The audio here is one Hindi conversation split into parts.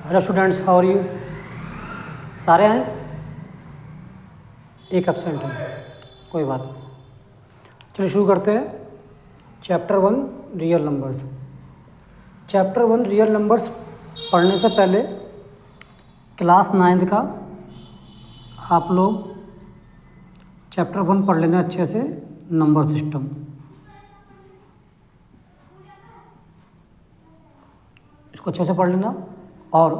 Hello students, how are you? सारे हैं? एक एब्सेंट है, कोई बात नहीं। चलिए शुरू करते हैं। Chapter 1 real numbers. Chapter 1 real numbers पढ़ने से पहले क्लास 9th का आप लोग चैप्टर 1 पढ़ लेना अच्छे से, नंबर सिस्टम। इसको अच्छे से पढ़ लेना। और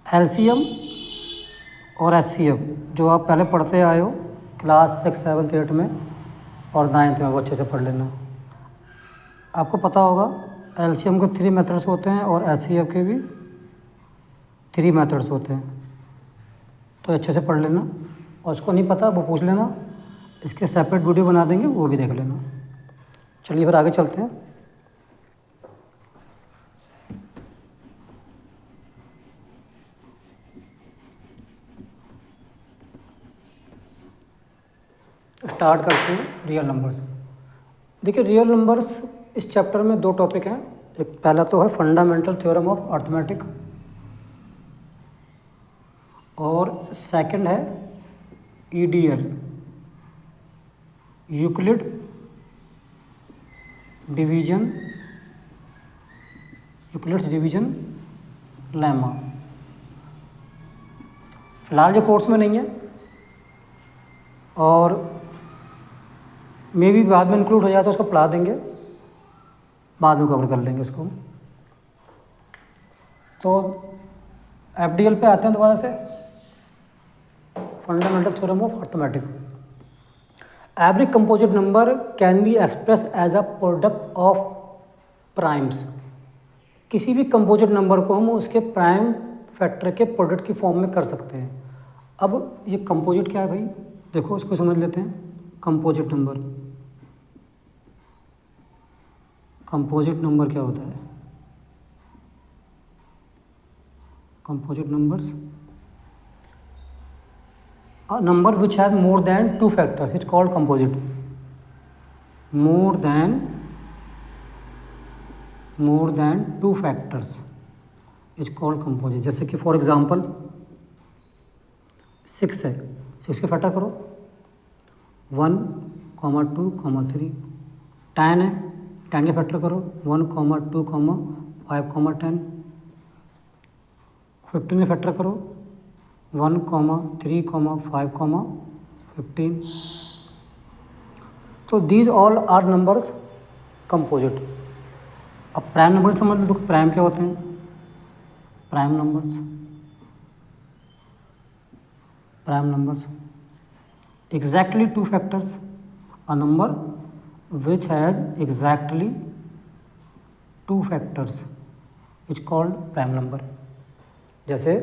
एलसीएम और एचसीएफ जो आप पहले पढ़ते आए हो क्लास 6, 7, 8 में और 9th में, वो अच्छे से पढ़ लेना। आपको पता होगा एलसीएम के 3 मेथड्स होते हैं और एचसीएफ के भी 3 मेथड्स होते हैं, तो अच्छे से पढ़ लेना। और उसको नहीं पता वो पूछ लेना, इसके सेपरेट वीडियो बना देंगे, वो भी देख लेना। चलिए फिर आगे चलते हैं। स्टार्ट करते हैं रियल नंबर्स। देखिए, रियल नंबर्स इस चैप्टर में 2 टॉपिक हैं। एक पहला तो है फंडामेंटल थ्योरम ऑफ अर्थमेटिक और सेकंड है EDL, Euclid division, Euclid's division lemma. फिलहाल जो कोर्स में नहीं है और मे भी बाद में इंक्लूड हो जाए तो उसको पढ़ा देंगे, बाद में कवर कर लेंगे इसको। तो एफडीएल पे आते हैं दोबारा से। Fundamental theorem of arithmetic. Every composite number can be express as a product of primes. किसी भी कंपोजिट नंबर को हम उसके प्राइम फैक्टर के प्रोडक्ट की फॉर्म में कर सकते हैं। अब ये कंपोजिट क्या है भाई, देखो इसको समझ लेते हैं। कंपोजिट नंबर, कंपोजिट नंबर क्या होता है? Composite numbers a number which has more than 2 factors is called composite. more than 2 factors is called composite. जैसे कि फॉर एग्जांपल 6 है, 6 के फैक्टर करो 1, 2, 3। 10 है, 10 के फैक्टर करो 1, 2, 5, 10। 15 के फैक्टर करो 1, 3, 5, 15। तो these all are numbers composite. अब प्राइम नंबर समझ लो, तो प्राइम क्या होते हैं? Prime numbers exactly 2 factors. A number which has exactly 2 factors is called prime number. जैसे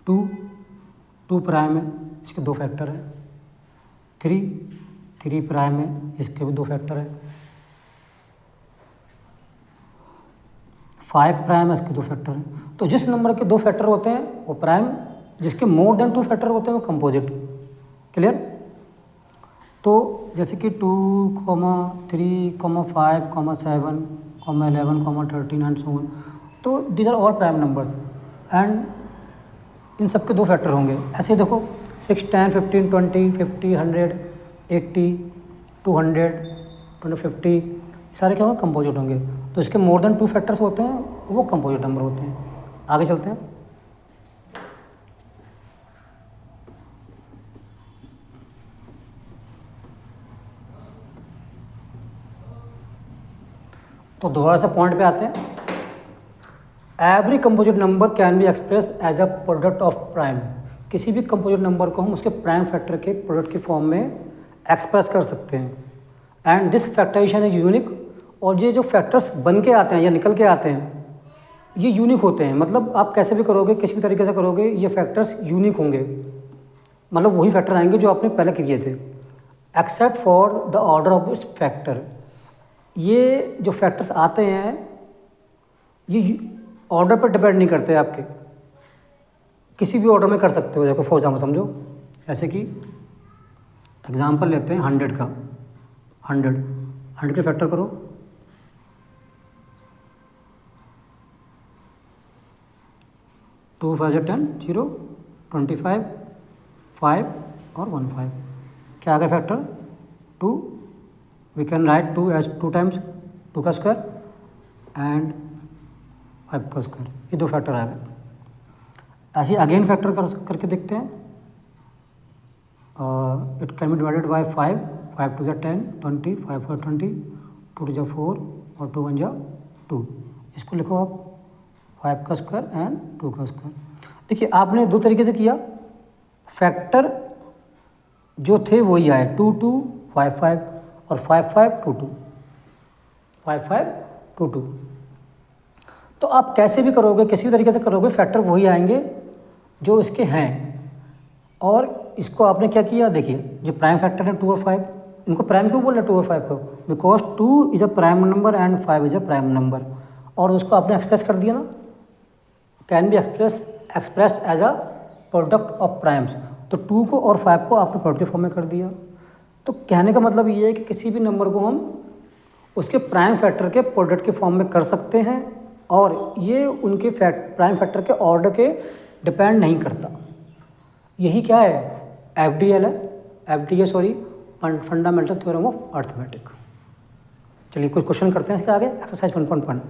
2 प्राइम है, इसके 2 फैक्टर है। 3 प्राइम है, इसके भी 2 फैक्टर है। 5 प्राइम है, इसके 2 फैक्टर हैं। तो जिस नंबर के 2 फैक्टर होते हैं वो प्राइम, जिसके मोर देन 2 फैक्टर होते हैं वो कंपोजिट। क्लियर? तो जैसे कि 2, 3, 5, 7, 11, 13 एंड सो ऑन। तो these are all prime numbers and इन सब के 2 फैक्टर होंगे। ऐसे देखो 6, 10, 15, 20, 50, 100, 80, 200, 250, सारे क्या होंगे? कंपोजिट होंगे। तो इसके मोर देन 2 फैक्टर्स होते हैं, वो कंपोजिट नंबर होते हैं। आगे चलते हैं। तो दोबारा से पॉइंट पे आते हैं। Every composite number can be express as a product of prime. किसी भी कंपोजिट नंबर को हम उसके प्राइम फैक्टर के प्रोडक्ट की फॉर्म में एक्सप्रेस कर सकते हैं। And this factorization is unique. और ये जो फैक्टर्स बन के आते हैं या निकल के आते हैं, ये यूनिक होते हैं। मतलब आप कैसे भी करोगे, किसी भी तरीके से करोगे, ये फैक्टर्स यूनिक होंगे। मतलब वही फैक्टर आएंगे जो आपने पहले किए थे, except for the order of its factor. ये जो फैक्टर्स आते हैं ये ऑर्डर पर डिपेंड नहीं करते आपके, किसी भी ऑर्डर में कर सकते हो। देखो फॉर एग्जाम्पल समझो, जैसे कि एग्जाम्पल लेते हैं 100 का। 100 के फैक्टर करो 2 5 या 10 0 25 5 और 1 5 क्या आ गया factor 2 we can write 2 as 2 times 2 का स्क्वायर एंड 5 का स्क्वायर, ये 2 फैक्टर आ गए। ऐसे अगेन फैक्टर करके देखते हैं। It can be divided by 5 5 2 10 20 5 4 20 2 2 4 और 2 1 2। इसको लिखो आप 5 का स्क्वायर एंड 2 का स्क्वायर। देखिए आपने दो तरीके से किया, फैक्टर जो थे वही आए 2 2 5 5 और 5 5 2 2 5 5 2 2। तो आप कैसे भी करोगे, किसी भी तरीके से करोगे, फैक्टर वही आएंगे जो इसके हैं। और इसको आपने क्या किया, देखिए जो प्राइम फैक्टर है 2 और 5, इनको प्राइम क्यों बोल रहे हैं 2 और 5 को, because 2 is a prime number and 5 is a prime number. और उसको आपने एक्सप्रेस कर दिया ना, can be expressed as a product of primes. तो 2 को और 5 को आपने प्रोडक्ट के फॉर्म में कर दिया। तो कहने का मतलब ये है कि किसी भी नंबर को हम उसके प्राइम फैक्टर के प्रोडक्ट के फॉर्म में कर सकते हैं और ये उनके प्राइम फैक्टर के ऑर्डर के डिपेंड नहीं करता। यही क्या है, एफडीएल है, FDA sorry, fundamental theorem of arithmetic. चलिए कुछ क्वेश्चन करते हैं इसके आगे। एक्सरसाइज 1.1